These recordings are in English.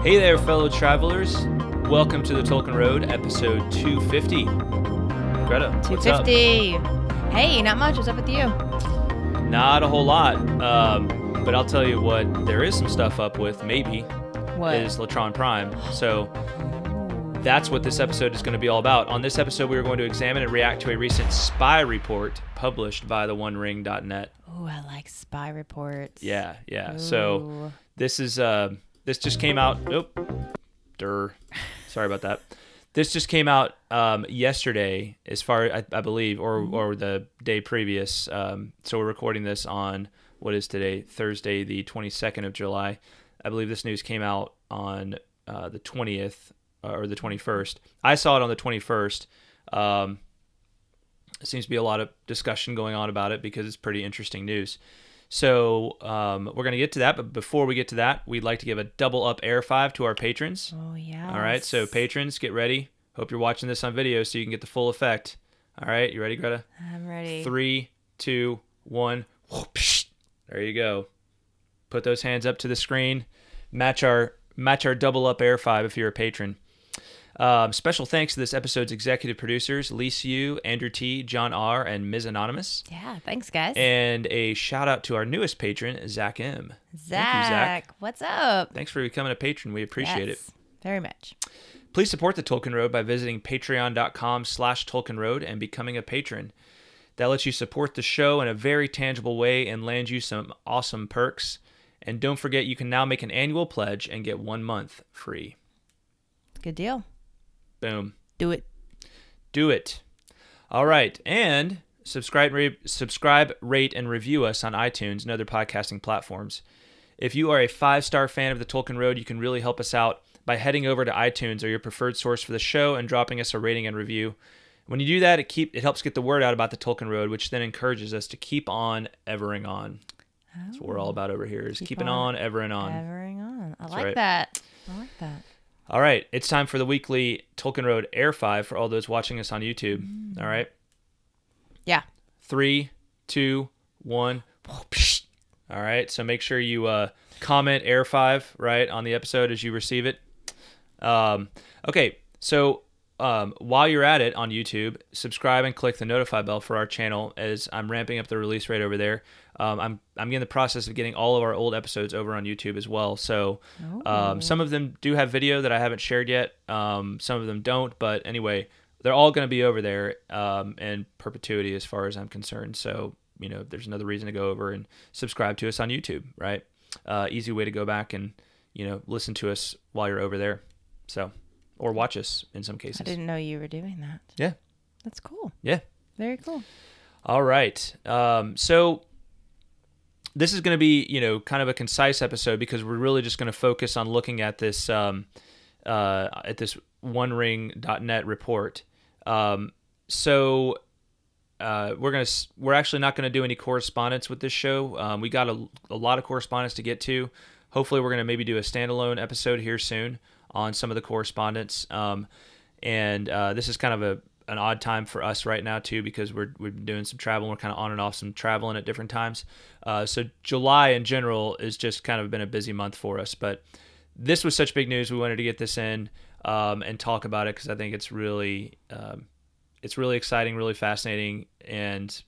Hey there, fellow travelers. Welcome to the Tolkien Road, episode 250. Greta, what's up? 250. Hey, not much. What's up with you? Not a whole lot, but I'll tell you what there is some stuff up with, maybe, What? is Latron Prime. So that's what this episode is going to be all about. On this episode, we are going to examine and react to a recent spy report published by the OneRing.net. Oh, I like spy reports. Yeah. Ooh. So this is this just came out. Sorry about that. This just came out yesterday, as far I believe, or the day previous. So we're recording this on what is today, Thursday, the 22nd of July. I believe this news came out on the 20th or the 21st. I saw it on the 21st. There seems to be a lot of discussion going on about it because it's pretty interesting news. So we're going to get to that, but before we get to that, we'd like to give a double up Air 5 to our patrons. Oh, yeah. All right, so patrons, get ready. Hope you're watching this on video so you can get the full effect. All right, you ready, Greta? I'm ready. 3, 2, 1. Whoopsh. There you go. Put those hands up to the screen. Match our double up Air 5 if you're a patron. Special thanks to this episode's executive producers, Liis U, Andrew T, John R, and Ms. Anonymous. Yeah, thanks, guys. And a shout out to our newest patron, Zeke M. Thank you, Zach. What's up? Thanks for becoming a patron. We appreciate it. Very much. Please support the Tolkien Road by visiting patreon.com/Tolkien Road and becoming a patron. That lets you support the show in a very tangible way and land you some awesome perks. And don't forget, you can now make an annual pledge and get 1 month free. Good deal. Boom. Do it. Do it. All right. And subscribe, rate, and review us on iTunes and other podcasting platforms. If you are a 5-star fan of the Tolkien Road, you can really help us out by heading over to iTunes or your preferred source for the show and dropping us a rating and review. When you do that, it helps get the word out about the Tolkien Road, which then encourages us to keep on evering on. That's what we're all about over here, is keeping on, evering on. Evering on. I That's like right. that. I like that. All right, it's time for the weekly Tolkien Road Air 5 for all those watching us on YouTube. All right? Yeah. 3, 2, 1. All right, so make sure you comment Air 5, right, on the episode as you receive it. Okay, so while you're at it on YouTube, subscribe and click the notify bell for our channel as I'm ramping up the release rate over there. I'm in the process of getting all of our old episodes over on YouTube as well. So some of them do have video that I haven't shared yet. Some of them don't. But anyway, they're all going to be over there in perpetuity as far as I'm concerned. So, there's another reason to go over and subscribe to us on YouTube, right? Easy way to go back and, listen to us while you're over there. So, or watch us in some cases. I didn't know you were doing that. Yeah. That's cool. Yeah. Very cool. All right. So this is going to be, kind of a concise episode because we're really just going to focus on looking at this OneRing.net report. So we're actually not going to do any correspondence with this show. We got a lot of correspondence to get to. Hopefully, we're going to maybe do a standalone episode here soon on some of the correspondence. And this is kind of an odd time for us right now too, because we've been doing some travel. We're kind of on and off some traveling at different times. So July in general is just kind of been a busy month for us. But this was such big news. We wanted to get this in and talk about it because I think it's really exciting, really fascinating, and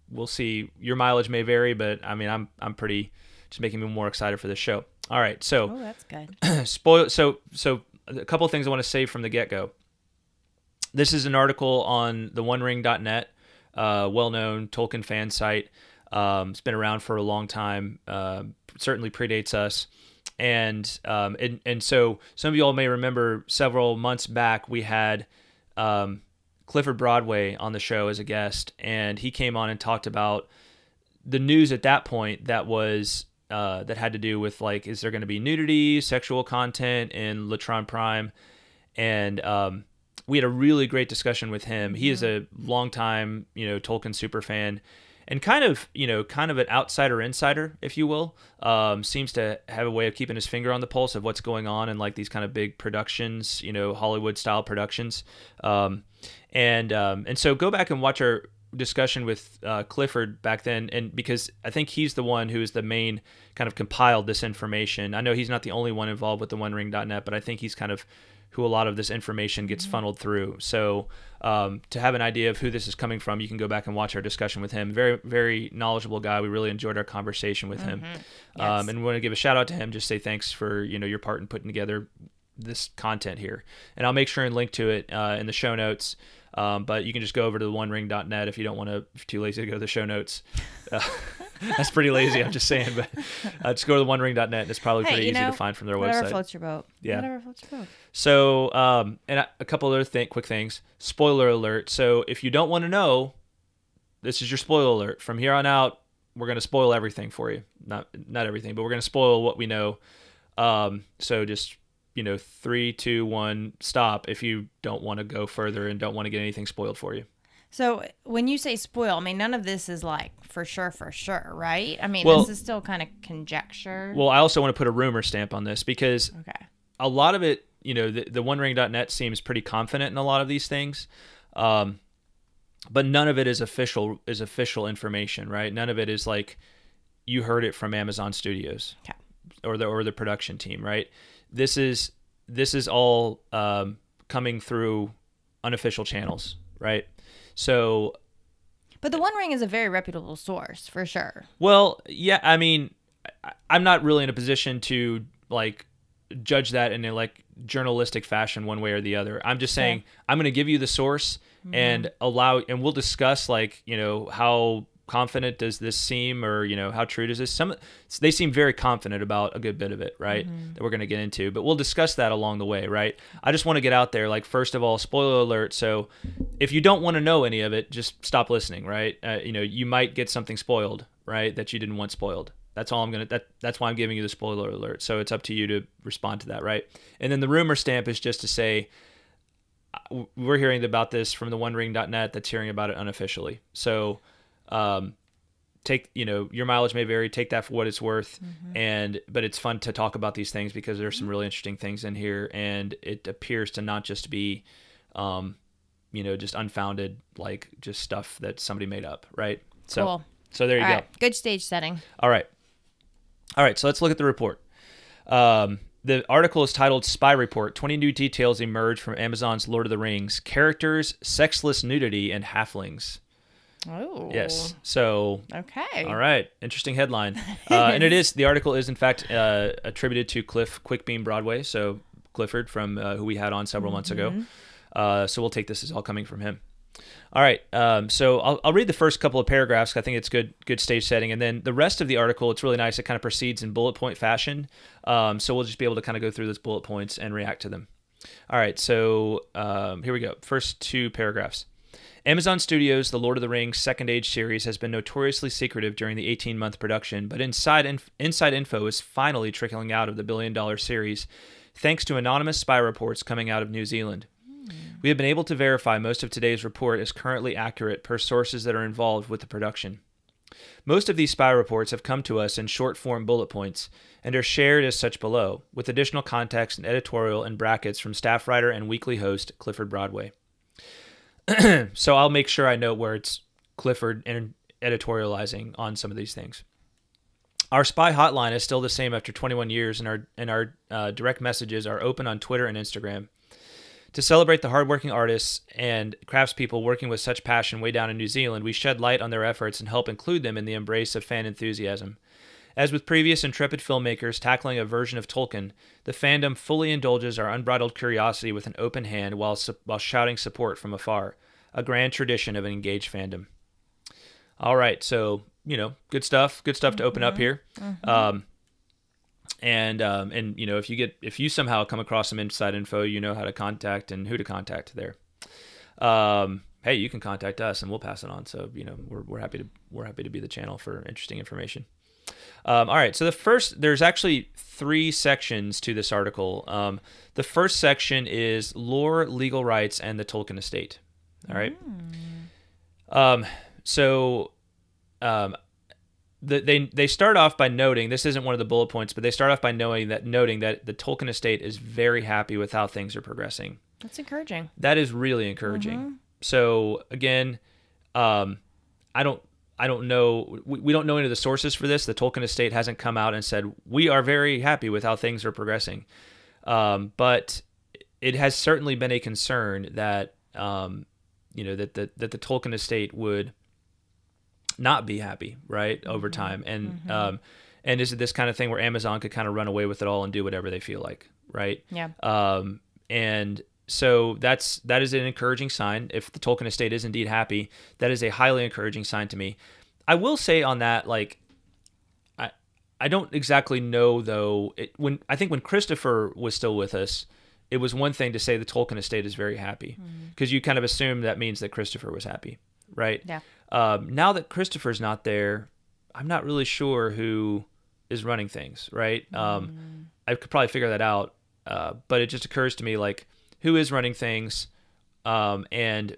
we'll see. Your mileage may vary, but I mean, I'm pretty just making me more excited for this show. All right, so that's good. So a couple of things I want to say from the get-go. This is an article on the OneRing.net, well-known Tolkien fan site. It's been around for a long time. Certainly predates us. And so some of you all may remember several months back we had Clifford Broadway on the show as a guest, and he came on and talked about the news at that point that was that had to do with, like, is there going to be nudity, sexual content in Latron Prime? And we had a really great discussion with him. He is a longtime, Tolkien super fan, and kind of an outsider insider, if you will. Seems to have a way of keeping his finger on the pulse of what's going on in, like, these kind of big productions, Hollywood style productions. And so go back and watch our discussion with Clifford back then, and because I think he's the one who is the main kind of compiled this information. I know he's not the only one involved with the OneRing.net, but I think he's kind of who a lot of this information gets funneled through. So to have an idea of who this is coming from, you can go back and watch our discussion with him. Very, very knowledgeable guy. We really enjoyed our conversation with him. Yes. And we want to give a shout out to him, just say thanks for, your part in putting together this content here. And I'll make sure and link to it in the show notes. But you can just go over to the OneRing.net if you don't want to, if you're too lazy to go to the show notes. That's pretty lazy, I'm just saying. But just go to the OneRing.net, and it's probably pretty easy to find from their whatever website. Floats your boat. Yeah. Whatever floats your boat. So, and a couple other quick things. Spoiler alert. So if you don't want to know, this is your spoiler alert. From here on out, we're going to spoil everything for you. Not everything, but we're going to spoil what we know. So just 3, 2, 1, stop if you don't want to go further and don't want to get anything spoiled for you. So when you say spoil, I mean, none of this is like for sure, right? I mean, Well, this is still kind of conjecture. Well, I also want to put a rumor stamp on this because Okay. a lot of it, the OneRing.net seems pretty confident in a lot of these things. But none of it is official information, right? None of it is like you heard it from Amazon Studios Okay. or the production team, right? This is all coming through unofficial channels, right? So, But the One Ring is a very reputable source for sure. well, yeah, I mean, I'm not really in a position to like judge that in a like journalistic fashion one way or the other. I'm just saying I'm going to give you the source and we'll discuss like, how confident does this seem, or how true does this? They seem very confident about a good bit of it, right? That we're going to get into, but we'll discuss that along the way, right? I just want to get out there, like, first of all, spoiler alert. So if you don't want to know any of it, just stop listening, right? You might get something spoiled, right, that you didn't want spoiled. That's all that's why I'm giving you the spoiler alert. So it's up to you to respond to that, right? And then the rumor stamp is just to say we're hearing about this from the OneRing.net that's hearing about it unofficially. So take, your mileage may vary, take that for what it's worth. But it's fun to talk about these things because there's some really interesting things in here, and it appears to not just be, just unfounded, like just stuff that somebody made up. Right. So, Cool. So there you go. Right. Good stage setting. All right. So let's look at the report. The article is titled Spy Report. 20 new details emerge from Amazon's Lord of the Rings. Characters, sexless nudity, and halflings. Oh. Yes. So. Okay. All right. Interesting headline. And the article is in fact attributed to Cliff Quickbeam Broadway. So Clifford from who we had on several months ago. So we'll take this as all coming from him. All right. So I'll read the first couple of paragraphs. I think it's good stage setting. And then the rest of the article, it's really nice. It kind of proceeds in bullet point fashion. So we'll just be able to kind of go through those bullet points and react to them. All right. So here we go. First two paragraphs. Amazon Studios' The Lord of the Rings Second Age series has been notoriously secretive during the 18-month production, but inside info is finally trickling out of the billion-dollar series thanks to anonymous spy reports coming out of New Zealand. We have been able to verify most of today's report is currently accurate per sources that are involved with the production. Most of these spy reports have come to us in short-form bullet points and are shared as such below, with additional context and editorial and brackets from staff writer and weekly host Clifford Broadway. So I'll make sure I note where it's Clifford and editorializing on some of these things. Our spy hotline is still the same after 21 years, and our direct messages are open on Twitter and Instagram. To celebrate the hardworking artists and craftspeople working with such passion way down in New Zealand, we shed light on their efforts and help include them in the embrace of fan enthusiasm. As with previous intrepid filmmakers tackling a version of Tolkien, the fandom fully indulges our unbridled curiosity with an open hand while shouting support from afar, a grand tradition of an engaged fandom. All right, so, good stuff to open up here. And if you somehow come across some inside info, you know how to contact and who to contact there. Hey, you can contact us and we'll pass it on. So, we're happy to be the channel for interesting information. All right, so there's actually 3 sections to this article. The first section is lore, legal rights, and the Tolkien Estate. All right. They start off by noting, this isn't one of the bullet points, but they start off by noting that the Tolkien Estate is very happy with how things are progressing. That's encouraging. That is really encouraging. So again, I don't know. We don't know any of the sources for this. The Tolkien Estate hasn't come out and said we are very happy with how things are progressing, but it has certainly been a concern that that the Tolkien Estate would not be happy, right, over time, and is it this kind of thing where Amazon could kind of run away with it all and do whatever they feel like, right? Yeah. And so that is an encouraging sign. If the Tolkien Estate is indeed happy, that is a highly encouraging sign to me. I will say on that, like, I don't exactly know though. When Christopher was still with us, it was one thing to say the Tolkien Estate is very happy, because you kind of assume that means that Christopher was happy, right? Yeah. Now that Christopher's not there, I'm not really sure who is running things, right? I could probably figure that out, but it just occurs to me, like, who is running things, and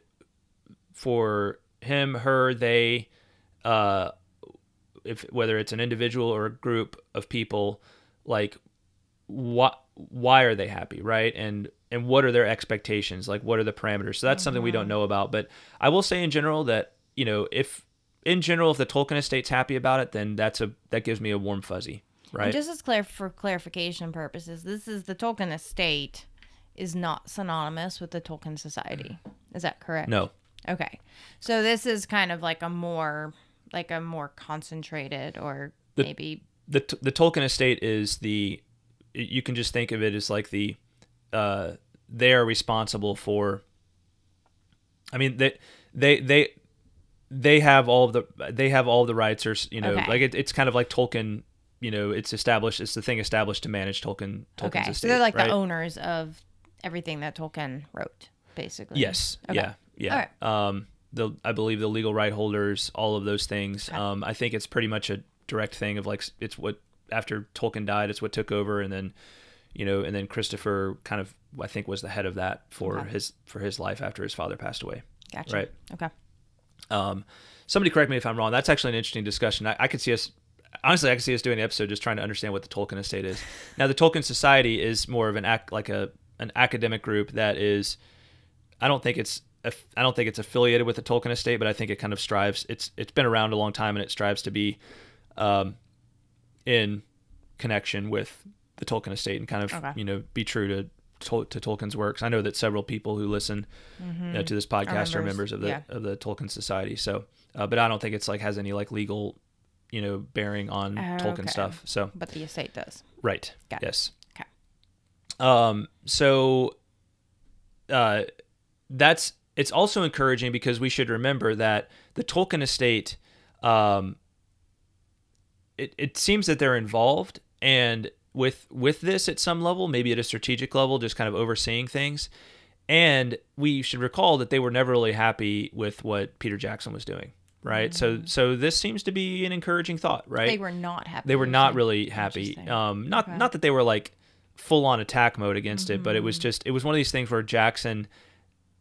for him, her, they, whether it's an individual or a group of people, like, why are they happy, right? And what are their expectations? Like, what are the parameters? So that's something we don't know about. But I will say in general that, if the Tolkien Estate's happy about it, then that gives me a warm fuzzy, right? And just as for clarification purposes, the Tolkien Estate is not synonymous with the Tolkien Society. Is that correct? No. Okay. So this is kind of like a more concentrated, or maybe the Tolkien Estate is you can just think of it as like they are responsible for. I mean, they have all the rights, or okay. like it's kind of like Tolkien. It's established. It's the thing established to manage Tolkien's estate. So they're like right? the owners of everything that Tolkien wrote, basically. Yes. Okay. Yeah. All right. I believe the legal right holders, all of those things. Okay. I think it's pretty much a direct thing of, like, it's what, after Tolkien died, it's what took over, and then, and then Christopher kind of, I think, was the head of that for his life after his father passed away. Gotcha. Right. Okay. Somebody correct me if I'm wrong. That's actually an interesting discussion. I could see us doing an episode just trying to understand what the Tolkien Estate is. Now, the Tolkien Society is more of an academic group that is, I don't think it's affiliated with the Tolkien Estate, but I think it kind of strives. It's been around a long time, and it strives to be in connection with the Tolkien Estate and kind of be true to Tolkien's works. I know that several people who listen to this podcast are members of the Tolkien Society. So, but I don't think it's has any legal bearing on Tolkien stuff. So, but the estate does. Right. Got yes. It. Okay. So it's also encouraging, because we should remember that the Tolkien Estate, it seems that they're involved, and with this at some level, maybe at a strategic level, just kind of overseeing things. And we should recall that they were never really happy with what Peter Jackson was doing, right? So this seems to be an encouraging thought, right? They were not happy. They were not really happy. Not that they were full on attack mode against it, but it was one of these things where Jackson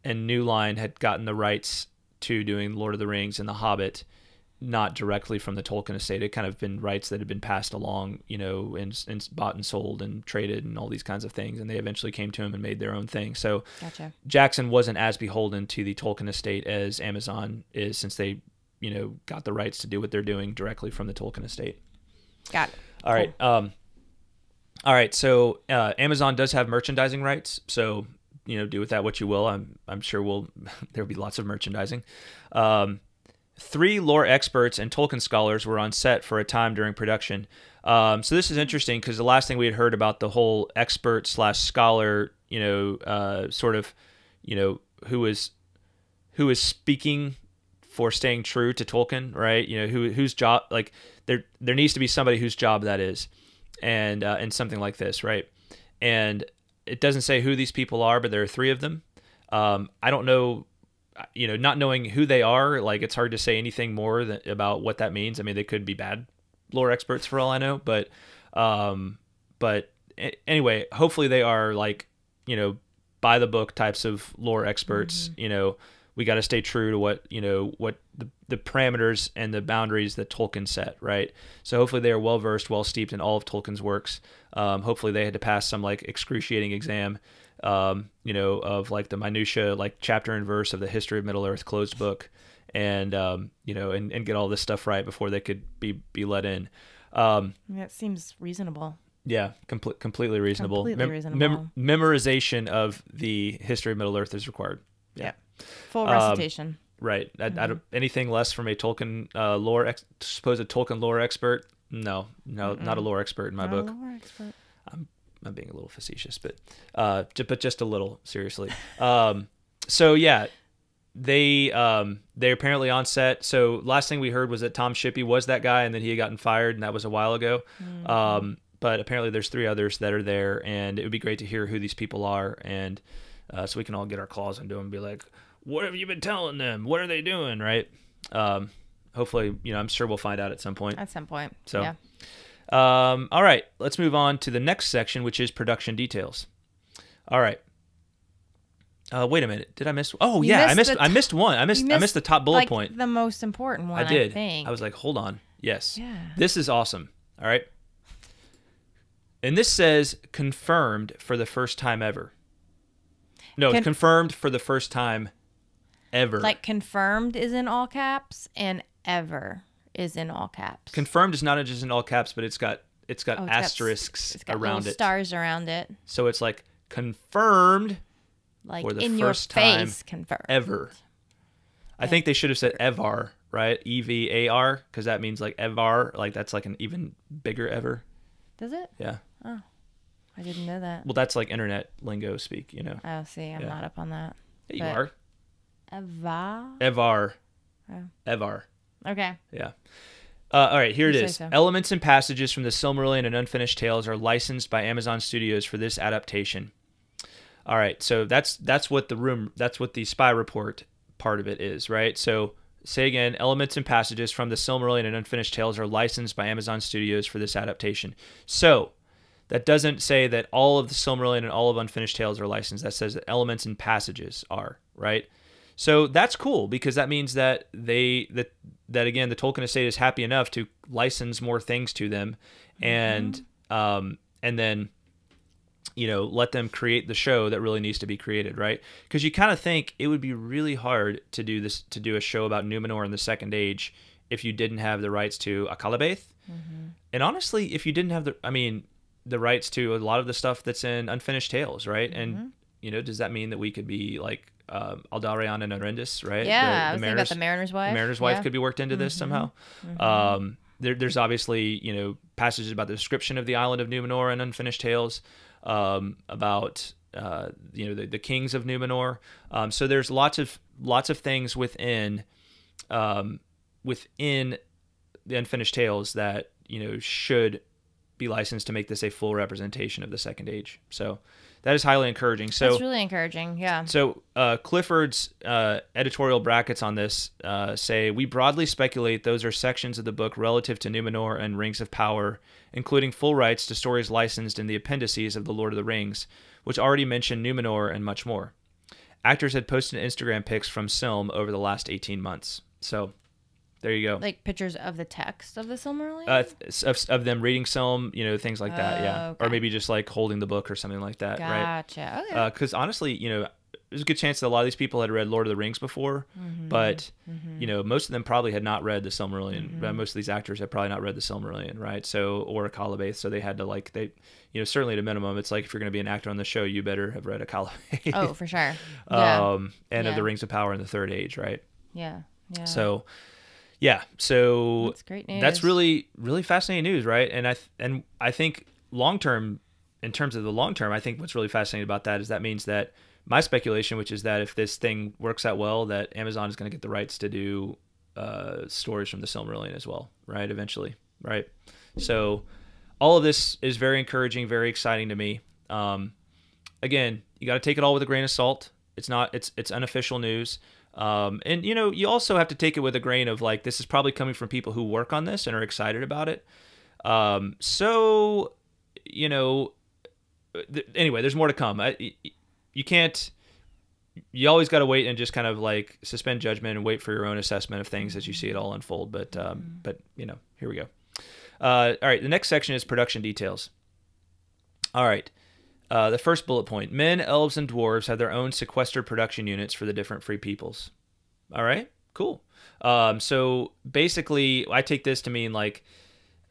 and New Line had gotten the rights to doing Lord of the Rings and The Hobbit, not directly from the Tolkien Estate. It kind of been rights that had been passed along, and bought and sold and traded and all these kinds of things. And they eventually came to him and made their own thing. So Gotcha. Jackson wasn't as beholden to the Tolkien Estate as Amazon is, since they, got the rights to do what they're doing directly from the Tolkien Estate. Got it. All right. All right. So Amazon does have merchandising rights. So, do with that what you will. I'm sure there'll be lots of merchandising. 3 lore experts and Tolkien scholars were on set for a time during production. So this is interesting, because the last thing we had heard about the whole expert / scholar, sort of, who is speaking for staying true to Tolkien, right? Whose job, there needs to be somebody whose job that is, and something like this, right? And it doesn't say who these people are, but there are 3 of them. I don't know. Not knowing who they are, it's hard to say anything more about what that means. I mean, they could be bad lore experts for all I know, but anyway, hopefully they are by the book types of lore experts. We got to stay true to what the parameters and the boundaries that Tolkien set, right? So hopefully they are well versed, well steeped in all of Tolkien's works. Hopefully they had to pass some excruciating exam, of the minutia, chapter and verse of the history of Middle Earth closed book, and and get all this stuff right before they could be let in. That seems reasonable. Yeah, completely reasonable. Completely reasonable. Memorization of the history of Middle Earth is required. Yeah. Full recitation. Right. I don't, anything less from a Tolkien supposed Tolkien lore expert? No, not a lore expert in my book. Not a lore expert. I'm being a little facetious, but just a little, seriously. So yeah, they're apparently on set. So last thing we heard was that Tom Shippey was that guy, and that he had gotten fired, and that was a while ago. But apparently there's 3 others that are there, and it would be great to hear who these people are, and so we can all get our claws into them and be like, what have you been telling them? What are they doing? Right. Hopefully, I'm sure we'll find out at some point. So, yeah. All right, let's move on to the next section, which is production details. All right. Wait a minute. Did I miss? Oh, yeah, I missed one. I missed the top bullet point. The most important one. I did. I think. I was like, hold on. Yes. Yeah. This is awesome. All right. And this says confirmed for the first time ever. No, confirmed for the first time ever. Like confirmed is in all caps and ever is in all caps. Confirmed is not just in all caps, but it's got asterisks around it. Stars around it. So it's like confirmed like for the in first your time face confirmed. Ever. I think they should have said evar, right? EVAR, because that means like evar, like that's like an even bigger ever. Does it? Yeah. Oh, I didn't know that. Well, that's like internet lingo speak, Oh, see, I'm not up on that. Yeah, you are. Evar. Oh. Evar. Okay. Yeah. All right, here it is. So. Elements and passages from the Silmarillion and Unfinished Tales are licensed by Amazon Studios for this adaptation. All right, so that's what the spy report part of it is, right? So say again, elements and passages from the Silmarillion and Unfinished Tales are licensed by Amazon Studios for this adaptation. So that doesn't say that all of the Silmarillion and all of Unfinished Tales are licensed. That says that elements and passages are, right? So that's cool, because that means that that again, the Tolkien Estate is happy enough to license more things to them, and then let them create the show that really needs to be created, right? Because you kind of think it would be really hard to do a show about Numenor in the Second Age if you didn't have the rights to Akalabaith, and honestly, if you didn't have the rights to a lot of the stuff that's in Unfinished Tales, right? And does that mean that we could be like Aldarion and Arendis, right? Yeah, I was thinking about the Mariner's Wife. The Mariner's Wife could be worked into this somehow. There's obviously passages about the description of the island of Numenor and Unfinished Tales, about the kings of Numenor. So there's lots of things within the Unfinished Tales that should be licensed to make this a full representation of the Second Age. So that is highly encouraging. So that's really encouraging, yeah. So Clifford's editorial brackets on this say, we broadly speculate those are sections of the book relative to Numenor and Rings of Power, including full rights to stories licensed in the appendices of The Lord of the Rings, which already mention Numenor and much more. Actors had posted Instagram pics from Silm over the last 18 months. So there you go. Like pictures of the text of the Silmarillion? Of them reading Silm, things like that, yeah. Okay. Or maybe just like holding the book or something like that, right? Gotcha, okay. Because honestly, there's a good chance that a lot of these people had read Lord of the Rings before, but, most of them probably had not read the Silmarillion. Most of these actors had probably not read the Silmarillion, right? So, or Akalabaith, so they had to certainly at a minimum, it's like if you're going to be an actor on the show, you better have read Akalabaith. Oh, for sure. Yeah. And of the Rings of Power in the Third Age, right? Yeah, yeah. So... yeah, so that's great news. That's really, really fascinating news, right? And I think long term, in terms of the long term, I think what's really fascinating about that is that means that my speculation, which is that if this thing works out well, that Amazon is going to get the rights to do stories from the Silmarillion as well, right? Eventually, right? So all of this is very encouraging, very exciting to me. Again, you got to take it all with a grain of salt. It's unofficial news. And you also have to take it with a grain of like, this is probably coming from people who work on this and are excited about it. Anyway, there's more to come. You always got to wait and just kind of like suspend judgment and wait for your own assessment of things as you see it all unfold. But here we go. All right. The next section is production details. All right. The first bullet point, men, elves, and dwarves have their own sequestered production units for the different free peoples. All right, Cool. So basically, I take this to mean like,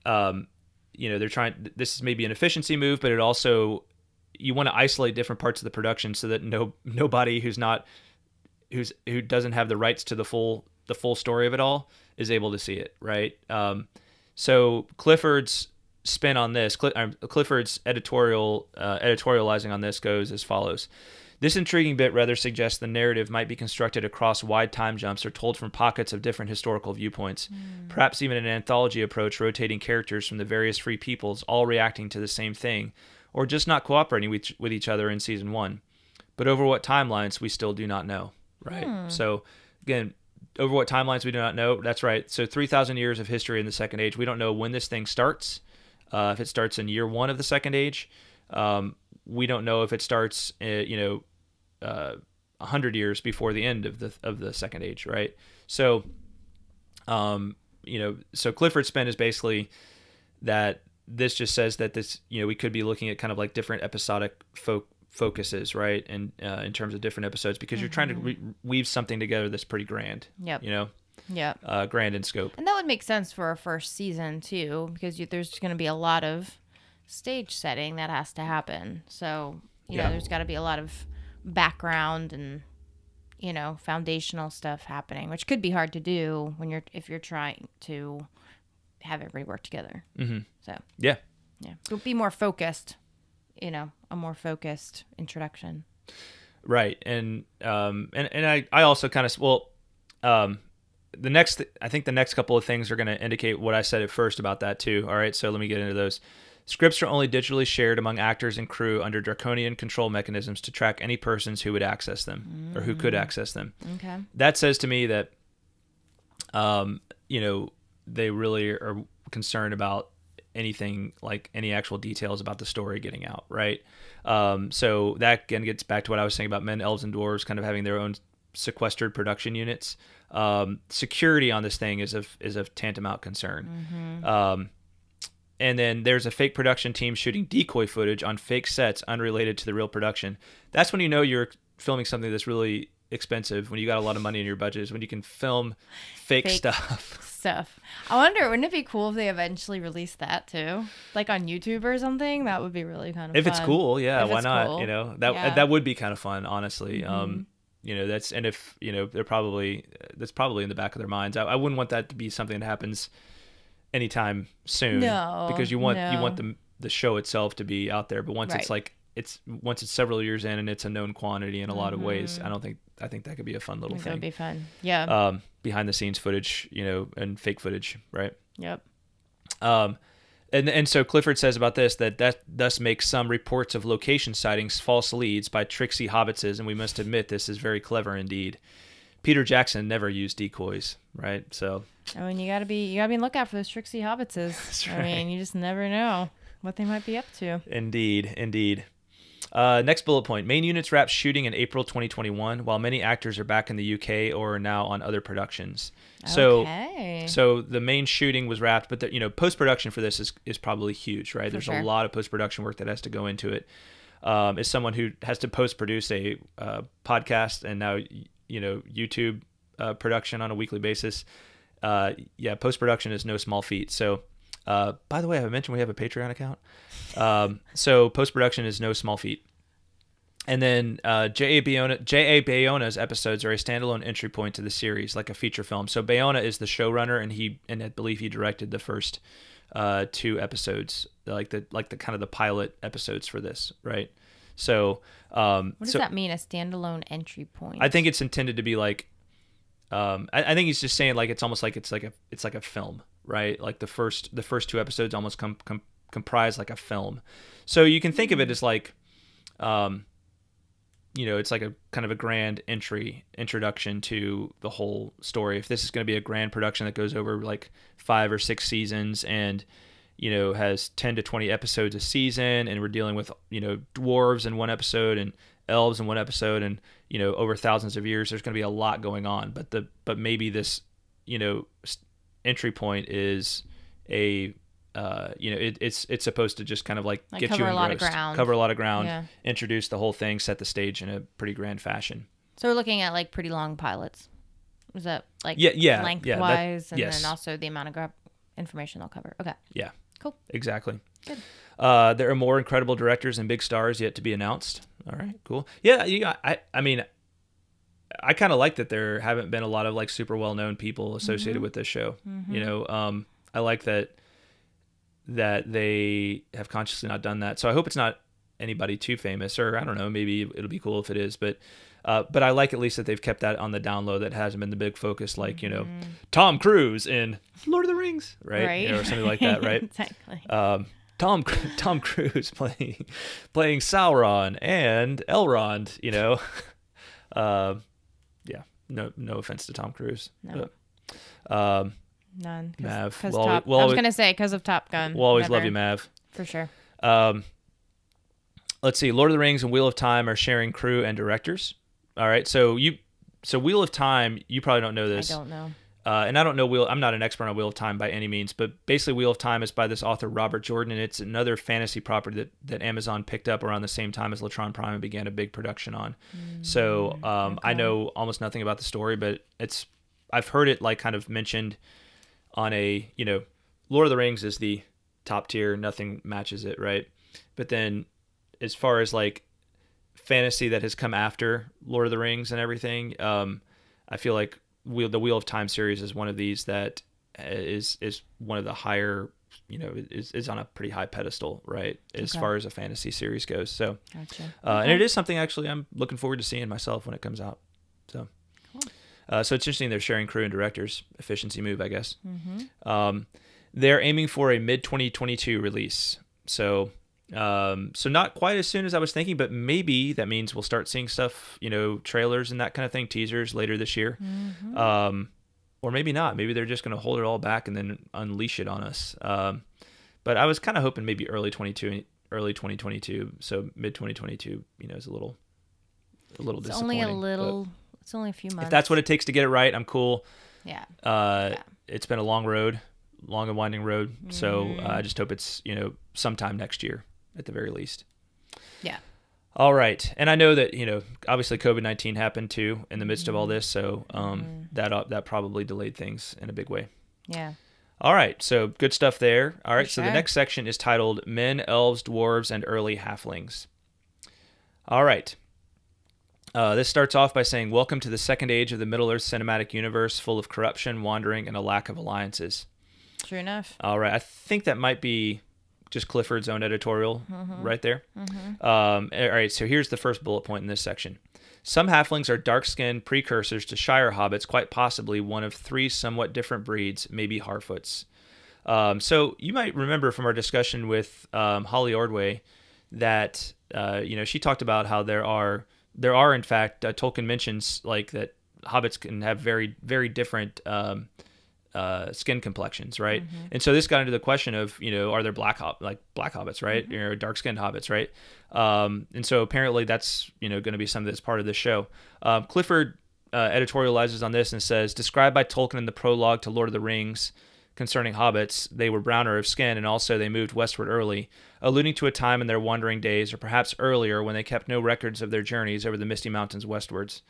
they're trying. This is maybe an efficiency move, but it also you want to isolate different parts of the production so that nobody who doesn't have the rights to the full story of it all is able to see it, right? So Clifford's spin on this, Clifford's editorializing on this goes as follows. This intriguing bit rather suggests the narrative might be constructed across wide time jumps or told from pockets of different historical viewpoints, perhaps even an anthology approach rotating characters from the various free peoples all reacting to the same thing, or just not cooperating with each other in season 1. But over what timelines we still do not know, right? So again, over what timelines we do not know, that's right. So 3,000 years of history in the Second Age. We don't know when this thing starts. If it starts in year 1 of the Second Age, we don't know if it starts, 100 years before the end of the Second Age, right? So, so Clifford's spin is basically that this just says that this, we could be looking at kind of like different episodic focuses, right? And in terms of different episodes, because you're trying to weave something together that's pretty grand. Yep. Yeah. Grand in scope. And that would make sense for a first season too, because there's going to be a lot of stage setting that has to happen. So, there's got to be a lot of background and, foundational stuff happening, which could be hard to do if you're trying to have everybody work together. Mm-hmm. So, yeah. So be more focused, a more focused introduction. Right. And I also kind of, I think the next couple of things are going to indicate what I said at first about that too. All right. So let me get into those. Scripts are only digitally shared among actors and crew under draconian control mechanisms to track any persons who would access them or who could access them. Okay. That says to me that, they really are concerned about anything like any actual details about the story getting out, right? So that again gets back to what I was saying about men, elves, and dwarves kind of having their own sequestered production units. Security on this thing is of tantamount concern. And then there's a fake production team shooting decoy footage on fake sets unrelated to the real production. That's when you know you're filming something that's really expensive, when you got a lot of money in your budget, is when you can film fake stuff. I wonder, wouldn't it be cool if they eventually released that too? Like on YouTube or something? That would be really kind of fun. If it's cool, yeah, why not? Cool. That would be kind of fun, honestly. That's, and if, that's probably in the back of their minds. I wouldn't want that to be something that happens anytime soon, because you want the show itself to be out there, but once it's several years in and it's a known quantity in a lot of ways, I think that could be a fun little thing. That would be fun. Yeah. Behind the scenes footage, and fake footage, right? Yep. And so Clifford says about this that thus makes some reports of location sightings false leads by tricksy hobbitses, and we must admit this is very clever indeed. Peter Jackson never used decoys, right? So you gotta be on lookout for those tricksy hobbitses. That's right. I mean, you just never know what they might be up to. Indeed. Next bullet point: main units wrapped shooting in April 2021, while many actors are back in the UK or are now on other productions. So the main shooting was wrapped, but post production for this is probably huge, right? There's a lot of post production work that has to go into it. As someone who has to post produce a podcast and now YouTube production on a weekly basis, post production is no small feat. So by the way, I mentioned we have a Patreon account. So post production is no small feat. And then J.A. Bayona's episodes are a standalone entry point to the series, like a feature film. So Bayona is the showrunner, and I believe he directed the first 2 episodes, like the kind of the pilot episodes for this, right? So what does that mean, a standalone entry point? I think it's intended to be like, I think he's just saying like it's almost like it's like a film, right? Like the first 2 episodes almost comprise like a film. So you can think of it as like, it's like a kind of a grand introduction to the whole story. If this is going to be a grand production that goes over like 5 or 6 seasons and, has 10 to 20 episodes a season, and we're dealing with, dwarves in one episode and elves in one episode, and, over thousands of years, there's going to be a lot going on. But maybe this, entry point is a, it's supposed to just kind of like get you engrossed, cover a lot of ground, introduce the whole thing, set the stage in a pretty grand fashion. So we're looking at like pretty long pilots. Is that like yeah, lengthwise, and yes. then also the amount of information they'll cover? Okay. Yeah. Cool. Exactly. Good. There are more incredible directors and big stars yet to be announced. All right, cool. Yeah, I mean, I kind of like that there haven't been a lot of like super well-known people associated with this show. You know, I like that they have consciously not done that. So I hope it's not anybody too famous, or I don't know, maybe it'll be cool if it is, but I like at least that they've kept that on the down low. That hasn't been the big focus, like, you know, Tom Cruise in Lord of the Rings, right? You know, or something like that, right? Exactly. Tom Cruise playing Sauron and Elrond, you know. Yeah, no offense to Tom Cruise. No. But, none. Mav. I was gonna say because of Top Gun. We'll always love you, Mav. For sure. Let's see. Lord of the Rings and Wheel of Time are sharing crew and directors. All right. So Wheel of Time, you probably don't know this. I don't know. And I don't know I'm not an expert on Wheel of Time by any means, but basically Wheel of Time is by this author Robert Jordan, and it's another fantasy property that Amazon picked up around the same time as Latron Prime and began a big production on. So okay. I know almost nothing about the story, but I've heard it like kind of mentioned on a, you know, Lord of the Rings is the top tier, nothing matches it, right? But then as far as like fantasy that has come after Lord of the Rings and everything, I feel like the Wheel of Time series is one of these that is one of the higher, you know, is on a pretty high pedestal, right? As far as a fantasy series goes. So, gotcha. And it is something actually I'm looking forward to seeing myself when it comes out. So, so it's interesting they're sharing crew and directors. Efficiency move, I guess. They're aiming for a mid-2022 release. So not quite as soon as I was thinking, but maybe that means we'll start seeing stuff, you know, trailers and that kind of thing, teasers later this year. Or maybe not. Maybe they're just going to hold it all back and then unleash it on us. But I was kind of hoping maybe early 2022. So mid 2022, you know, is a little disappointing. It's only a few months. If that's what it takes to get it right, I'm cool. Yeah. It's been a long and winding road. So I just hope it's, you know, sometime next year at the very least. Yeah. All right. And I know that, you know, obviously COVID-19 happened too in the midst of all this. So that probably delayed things in a big way. Yeah. All right. So good stuff there. All right. For So sure. the next section is titled Men, Elves, Dwarves, and Early Halflings. All right. This starts off by saying, welcome to the second age of the Middle-earth cinematic universe, full of corruption, wandering, and a lack of alliances. True enough. All right. I think that might be just Clifford's own editorial right there. All right. So here's the first bullet point in this section. Some halflings are dark-skinned precursors to Shire hobbits, quite possibly one of three somewhat different breeds, maybe Harfoots. So you might remember from our discussion with Holly Ordway that, you know, she talked about how there are in fact, Tolkien mentions like that hobbits can have very, very different skin complexions, right? And so this got into the question of, you know, are there black hobbits, right? Or dark-skinned hobbits, right? And so apparently that's, you know, going to be something that's part of this show. Clifford editorializes on this and says, described by Tolkien in the prologue to Lord of the Rings concerning hobbits, they were browner of skin, and also they moved westward early, alluding to a time in their wandering days, or perhaps earlier, when they kept no records of their journeys over the misty mountains westwards,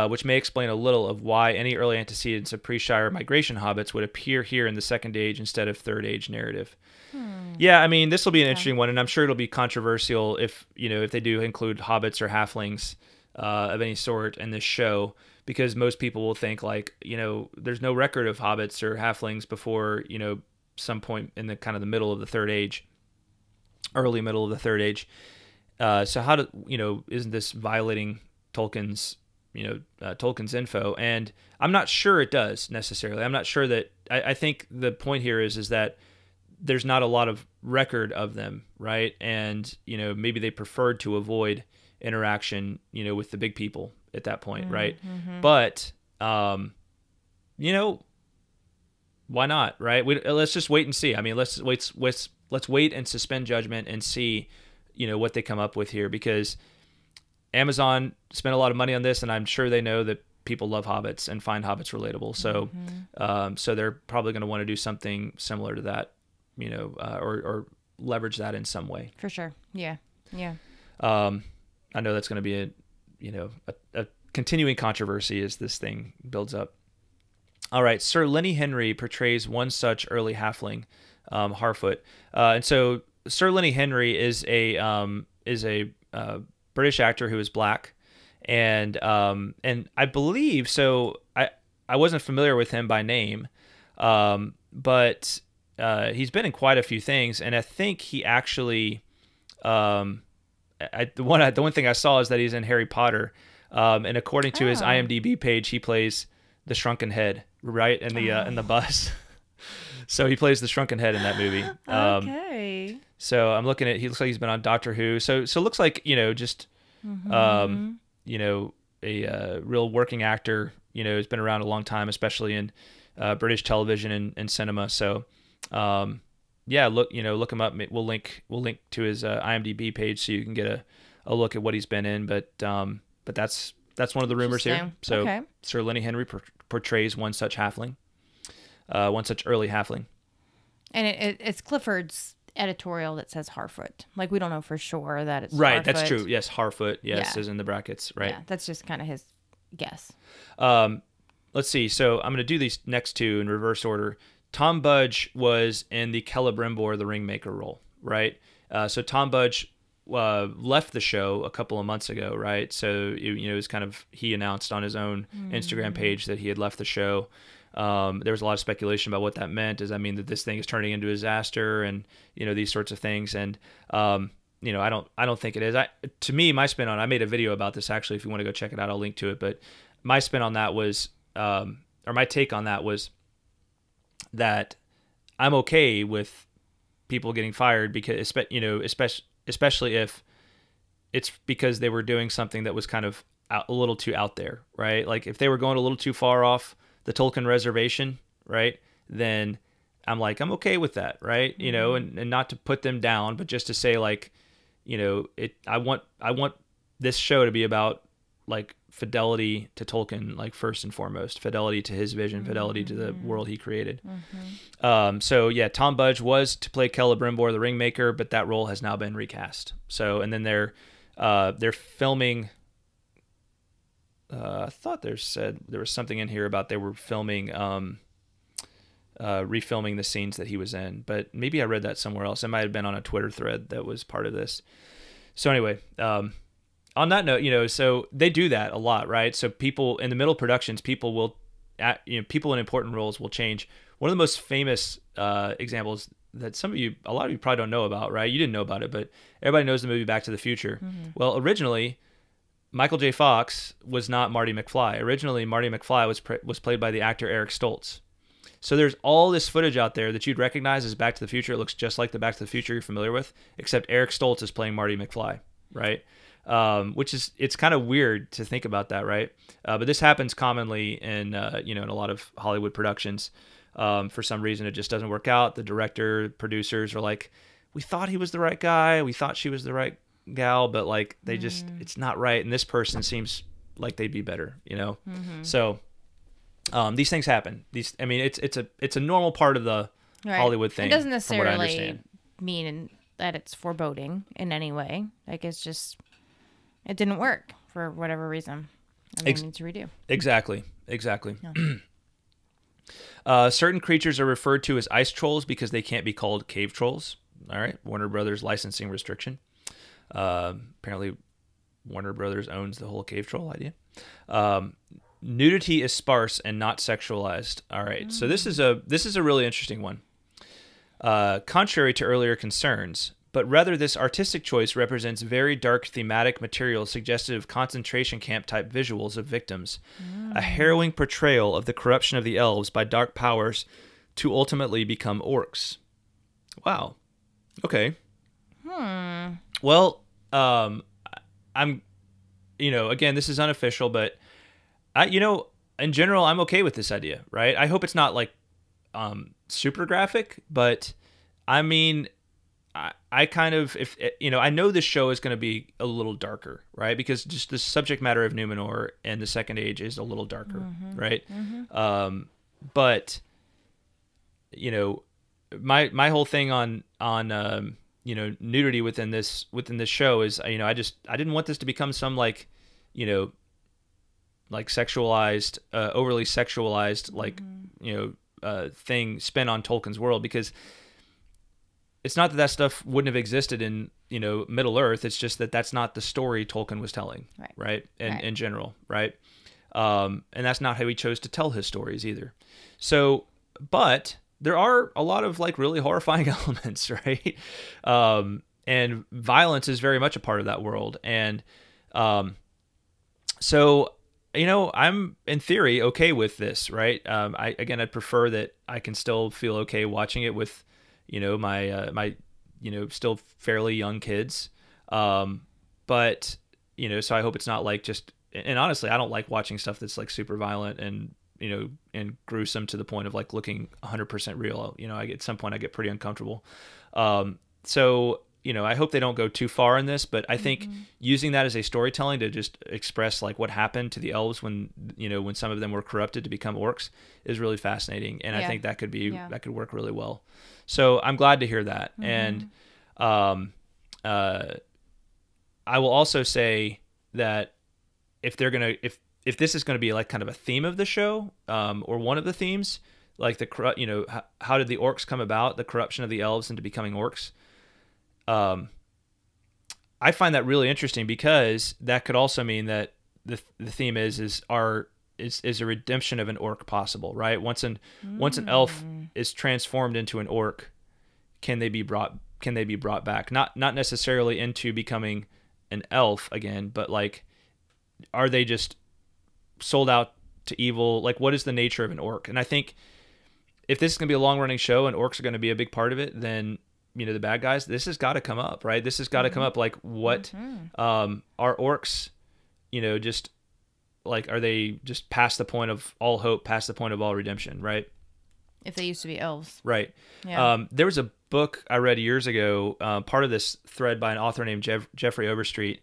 which may explain a little of why any early antecedents of pre-Shire migration hobbits would appear here in the Second Age instead of Third Age narrative. Yeah, I mean, this will be an interesting one, and I'm sure it'll be controversial if they do include hobbits or halflings of any sort in this show, because most people will think like, you know, there's no record of hobbits or halflings before, you know, some point in the kind of the middle of the Third Age, early middle of the Third Age. So how isn't this violating Tolkien's info? And I'm not sure it does necessarily. I'm not sure that, I think the point here is that there's not a lot of record of them, right? And, you know, maybe they preferred to avoid interaction, you know, with the big people at that point, right? But, you know, why not, right? Let's just wait and see. I mean, let's wait and suspend judgment and see, you know, what they come up with here, because Amazon spent a lot of money on this, and I'm sure they know that people love hobbits and find hobbits relatable. So, so they're probably going to want to do something similar to that, you know, or leverage that in some way. For sure. Yeah. Yeah. I know that's going to be a continuing controversy as this thing builds up. All right, Sir Lenny Henry portrays one such early halfling, Harfoot, and so Sir Lenny Henry is a British actor who is black, and I believe so. I wasn't familiar with him by name, but he's been in quite a few things, and I think he actually the one thing I saw is that he's in Harry Potter, and according to his IMDb page, he plays the shrunken head, right, in the bus. So he plays the shrunken head in that movie. Okay. So I'm looking at, he looks like he's been on Doctor Who. So it looks like, just, a real working actor, has been around a long time, especially in British television and cinema. So, look him up. We'll link to his IMDb page so you can get a look at what he's been in. But that's one of the rumors here. So okay. Sir Lenny Henry portrays one such halfling, one such early halfling. And it's Clifford's editorial that says Harfoot. Like, we don't know for sure that it's right. Harfoot. That's true. Yes, Harfoot. Yes, is in the brackets. Right. Yeah, that's just kind of his guess. Let's see. So I'm going to do these next two in reverse order. Tom Budge was in the Celebrimbor the Ringmaker role, right? So Tom Budge left the show a couple of months ago, right? So it was kind of, he announced on his own Instagram page that he had left the show. There was a lot of speculation about what that meant. Does that mean that this thing is turning into a disaster, and these sorts of things? And I don't think it is. To me, my spin on it, I made a video about this actually. If you want to go check it out, I'll link to it. But my spin on that was, or my take on that was, that I'm okay with people getting fired because, especially if it's because they were doing something that was kind of a little too out there, right? Like if they were going a little too far off the Tolkien reservation, right? Then I'm okay with that, right? And not to put them down, but just to say I want this show to be about fidelity to Tolkien, first and foremost, fidelity to his vision, fidelity to the world he created. So yeah, Tom Budge was to play Celebrimbor the Ringmaker, but that role has now been recast. So, and then they're filming. I thought there was something in here about they were filming, refilming the scenes that he was in, but maybe I read that somewhere else. It might have been on a Twitter thread that was part of this. So anyway, on that note, so they do that a lot, right? So people in the middle productions, people in important roles will change. One of the most famous examples that a lot of you probably don't know about, right? You didn't know about it, but everybody knows the movie Back to the Future. Well, originally, Michael J. Fox was not Marty McFly. Originally, Marty McFly was played by the actor Eric Stoltz. So there's all this footage out there that you'd recognize as Back to the Future. It looks just like the Back to the Future you're familiar with, except Eric Stoltz is playing Marty McFly, right? Which is, it's kind of weird to think about that, right? But this happens commonly in in a lot of Hollywood productions. For some reason, it just doesn't work out. The director, producers are like, we thought he was the right guy, we thought she was the right gal, but they just, it's not right, and this person seems like they'd be better, So these things happen. It's a normal part of the Hollywood thing. It doesn't necessarily mean that it's foreboding in any way. It's just, it didn't work for whatever reason, and they need to redo. Exactly. Yeah. Certain creatures are referred to as ice trolls because they can't be called cave trolls. All right, Warner Brothers licensing restriction. Apparently, Warner Brothers owns the whole cave troll idea. Nudity is sparse and not sexualized. All right, so this is a really interesting one. Contrary to earlier concerns, but rather this artistic choice represents very dark thematic material suggestive of concentration camp type visuals of victims, a harrowing portrayal of the corruption of the elves by dark powers to ultimately become orcs. Wow. Okay. Well, I'm, again, this is unofficial, but in general, I'm okay with this idea, right? I hope it's not super graphic, but I mean, I kind of, I know this show is going to be a little darker, right? Because just the subject matter of Numenor and the Second Age is a little darker, right? But, my whole thing on nudity within this show is, I didn't want this to become some sexualized, overly sexualized, spin on Tolkien's world, because it's not that that stuff wouldn't have existed in, Middle Earth. It's just that that's not the story Tolkien was telling, right? In general, right? And that's not how he chose to tell his stories either. So, but there are a lot of like really horrifying elements, right? And violence is very much a part of that world. And so, I'm in theory okay with this, right? I'd prefer that I can still feel okay watching it with, my still fairly young kids. But, so I hope it's not like just, and honestly, I don't like watching stuff that's like super violent and, and gruesome to the point of like looking 100% real. At some point I get pretty uncomfortable. So, I hope they don't go too far in this, but I think using that as a storytelling to just express like what happened to the elves when some of them were corrupted to become orcs is really fascinating. And I think that could work really well. So I'm glad to hear that. And, I will also say that if this is going to be like kind of a theme of the show, or one of the themes, like how did the orcs come about, the corruption of the elves into becoming orcs? I find that really interesting, because that could also mean that the theme is a redemption of an orc possible, right? Once an elf is transformed into an orc, can they be brought back? Not necessarily into becoming an elf again, but like, are they just sold out to evil? Like, what is the nature of an orc? And I think if this is going to be a long running show and orcs are going to be a big part of it, then, the bad guys, this has got to come up, right? This has got to come up. Like, what, are orcs, just like, are they just past the point of all hope, past the point of all redemption, right? If they used to be elves. Right. Yeah. There was a book I read years ago, part of this thread by an author named Jeffrey Overstreet.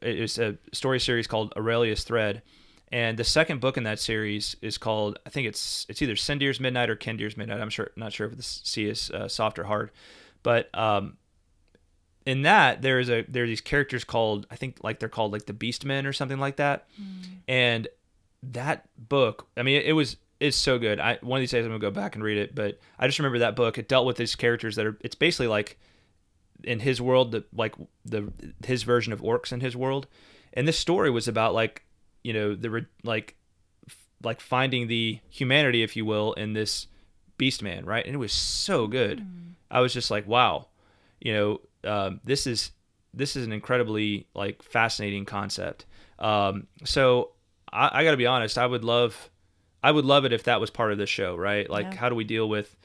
It's a story series called Aurelius Thread. And the second book in that series is called, I think it's either Sindir's Midnight or Kendir's Midnight. I'm not sure if the C is soft or hard. But in that, there are these characters called, I think like they're called like the Beastmen or something like that. And that book, I mean, it's so good. One of these days I'm going to go back and read it. But I just remember that book. It dealt with these characters it's basically like in his world, his version of orcs in his world. And this story was about like, like finding the humanity, if you will, in this beast man, right? And it was so good. I was just like, wow, this is an incredibly like fascinating concept. So I got to be honest, I would love it if that was part of the show, right? Like, how do we deal with,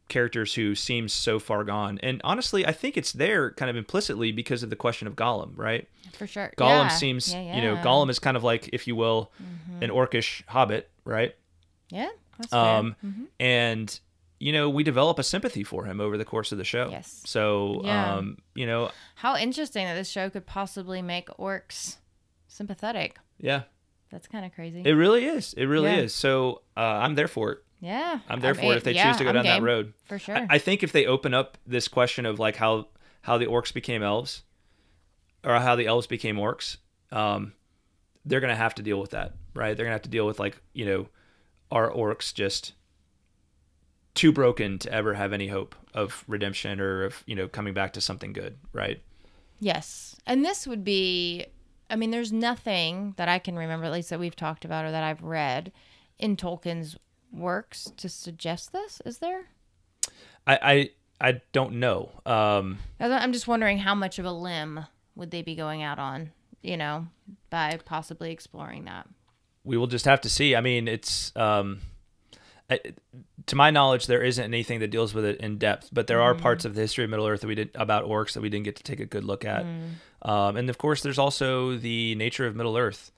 characters who seem so far gone? And honestly, I think it's there kind of implicitly because of the question of Gollum, right? For sure. Gollum seems, Gollum is kind of like, if you will, an orcish hobbit, right? Yeah, that's fair. And, we develop a sympathy for him over the course of the show. Yes. So, how interesting that this show could possibly make orcs sympathetic. Yeah. That's kind of crazy. It really is. It really is. So I'm there for it. Yeah. I'm there for it if they choose to go down that road. For sure. I think if they open up this question of like how the orcs became elves, or how the elves became orcs, they're going to have to deal with that, right? They're going to have to deal with like, are orcs just too broken to ever have any hope of redemption or of, coming back to something good, right? Yes. And this would be, I mean, there's nothing that I can remember, at least that we've talked about or that I've read in Tolkien's works to suggest this. Is there? I don't know. I'm just wondering how much of a limb would they be going out on, by possibly exploring that. We will just have to see. I mean, it's to my knowledge, there isn't anything that deals with it in depth, but there are parts of the history of Middle Earth that we did about orcs that we didn't get to take a good look at. And of course, there's also the nature of Middle Earth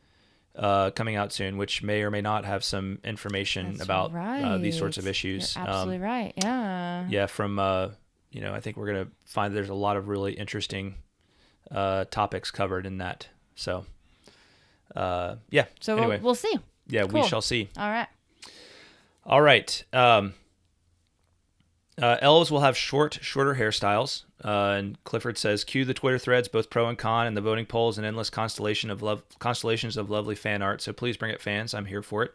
coming out soon, which may or may not have some information about these sorts of issues. You're absolutely right. Yeah. Yeah. From I think we're gonna find there's a lot of really interesting topics covered in that. So, yeah. So anyway, we'll see. Yeah, cool. We shall see. All right. Elves will have shorter hairstyles. And Clifford says, cue the Twitter threads, both pro and con, and the voting polls, and endless constellations of lovely fan art. So please bring it, fans. I'm here for it.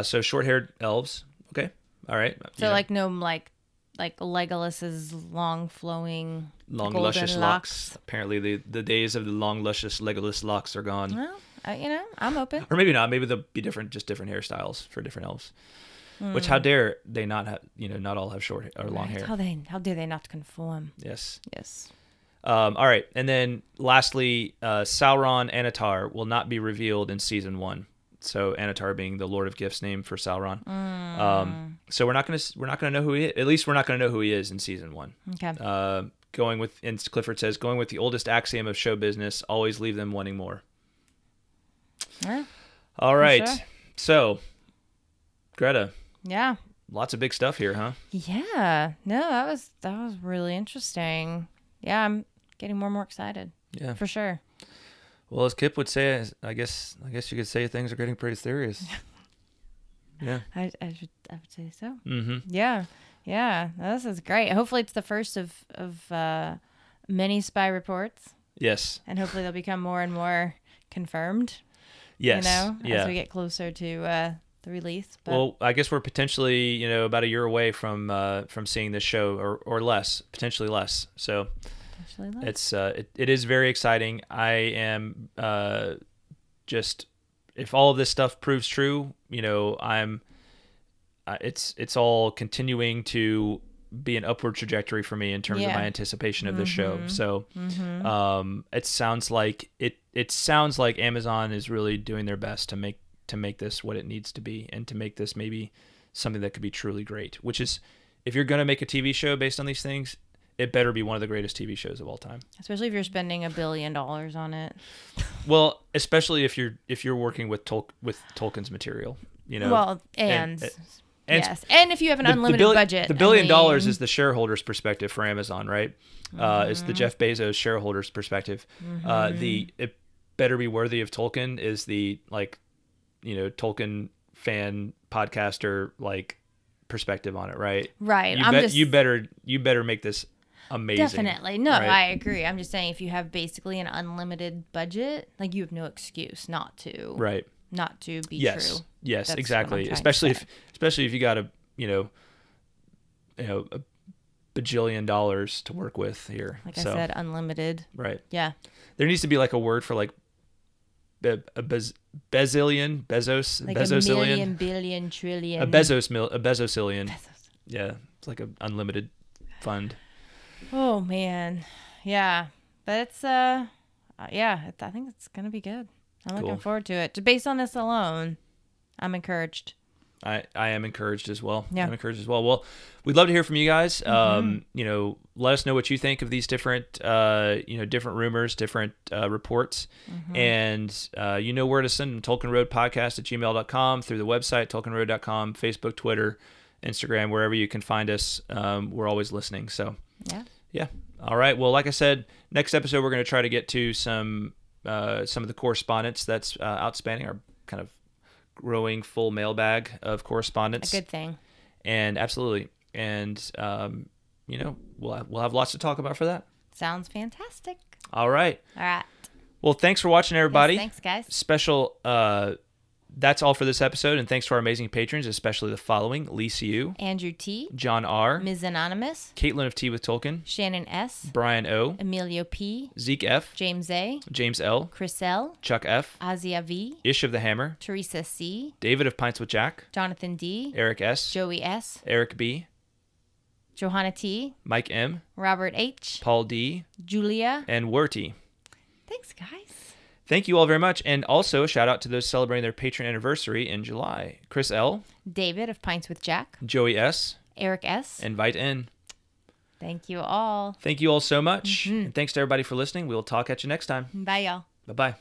So short-haired elves. Okay. All right. So like no like Legolas's long flowing long golden luscious locks. Apparently the days of the long luscious Legolas locks are gone. Well, I'm open. Or maybe not. Maybe they'll be different hairstyles for different elves. Which how dare they not have, not all have short or long hair. How dare they not conform? Yes. Yes. All right. And then lastly, Sauron Anatar will not be revealed in season 1. So Anatar being the Lord of Gifts name for Sauron. So we're not gonna know who he is. At least we're not gonna know who he is in season 1. Okay. And Clifford says, going with the oldest axiom of show business, always leave them wanting more. Yeah. All right. Sure. So, Greta. Yeah. Lots of big stuff here, huh? Yeah. No, that was really interesting. Yeah, I'm getting more and more excited. Yeah. For sure. Well, as Kip would say, I guess you could say things are getting pretty serious. Yeah. I would say so. Mm-hmm. Yeah. Yeah. This is great. Hopefully it's the first of many spy reports. Yes. And hopefully they'll become more and more confirmed. Yes. As we get closer to the release. But... Well, I guess we're potentially, about a year away from seeing this show or less, potentially less. So it's it is very exciting. I am just, if all of this stuff proves true, I'm it's all continuing to be an upward trajectory for me in terms of my anticipation of this show. So it sounds like Amazon is really doing their best to make this what it needs to be, and to make this maybe something that could be truly great, which is, if you're going to make a TV show based on these things, it better be one of the greatest TV shows of all time. Especially if you're spending $1 billion on it. Well, especially if you're working with Tolkien's material, Well, and yes, and if you have an unlimited budget. The $1 billion is the shareholders' perspective for Amazon, right? It's the Jeff Bezos shareholders' perspective. It better be worthy of Tolkien is the Tolkien fan podcaster perspective on it, right? Right. You better make this amazing. Definitely. No, right? I agree. I'm just saying, if you have basically an unlimited budget, you have no excuse not to. Right. Not to be true. Yes, That's exactly. Especially if you got a bajillion dollars to work with here. I said, unlimited. Right. Yeah. There needs to be a word for bezillion, Bezos, Bezosilion, a million, billion, trillion, a Bezosilion. Yeah, it's like an unlimited fund. Oh man, yeah, but it's I think it's gonna be good. I'm looking forward to it. Based on this alone, I'm encouraged. I am encouraged as well. Yeah. I'm encouraged as well. Well, we'd love to hear from you guys. Let us know what you think of these different, different rumors, different reports. And where to send them. TolkienRoadPodcast@gmail.com, through the website, TolkienRoad.com, Facebook, Twitter, Instagram, wherever you can find us. We're always listening. So, yeah. All right. Well, like I said, next episode, we're going to try to get to some of the correspondence that's outspanning our kind of growing full mailbag of correspondence. A good thing. And absolutely. And, we'll have lots to talk about for that. Sounds fantastic. All right. All right. Well, thanks for watching, everybody. Yes, thanks, guys. Special, that's all for this episode. And thanks to our amazing patrons, especially the following: Liis U, Andrew T, John R, Ms. Anonymous, Kaitlyn of Tea with Tolkien, Shannon S, Brian O, Emilio P, Zeke F, James A, James L, Chris L, Chuck F, Asya V, Ish of the Hammer, Teresa C, David of Pints with Jack, Jonathan D, Eric S, Joey S, Eric B, Johanna T, Mike M, Robert H, Paul D, Julia, and Werty. Thanks, guys. Thank you all very much. And also, shout out to those celebrating their patron anniversary in July: Chris L, David of Pints with Jack, Joey S, Eric S, and Vite N. Thank you all. Thank you all so much. And thanks to everybody for listening. We'll talk at you next time. Bye, y'all. Bye-bye.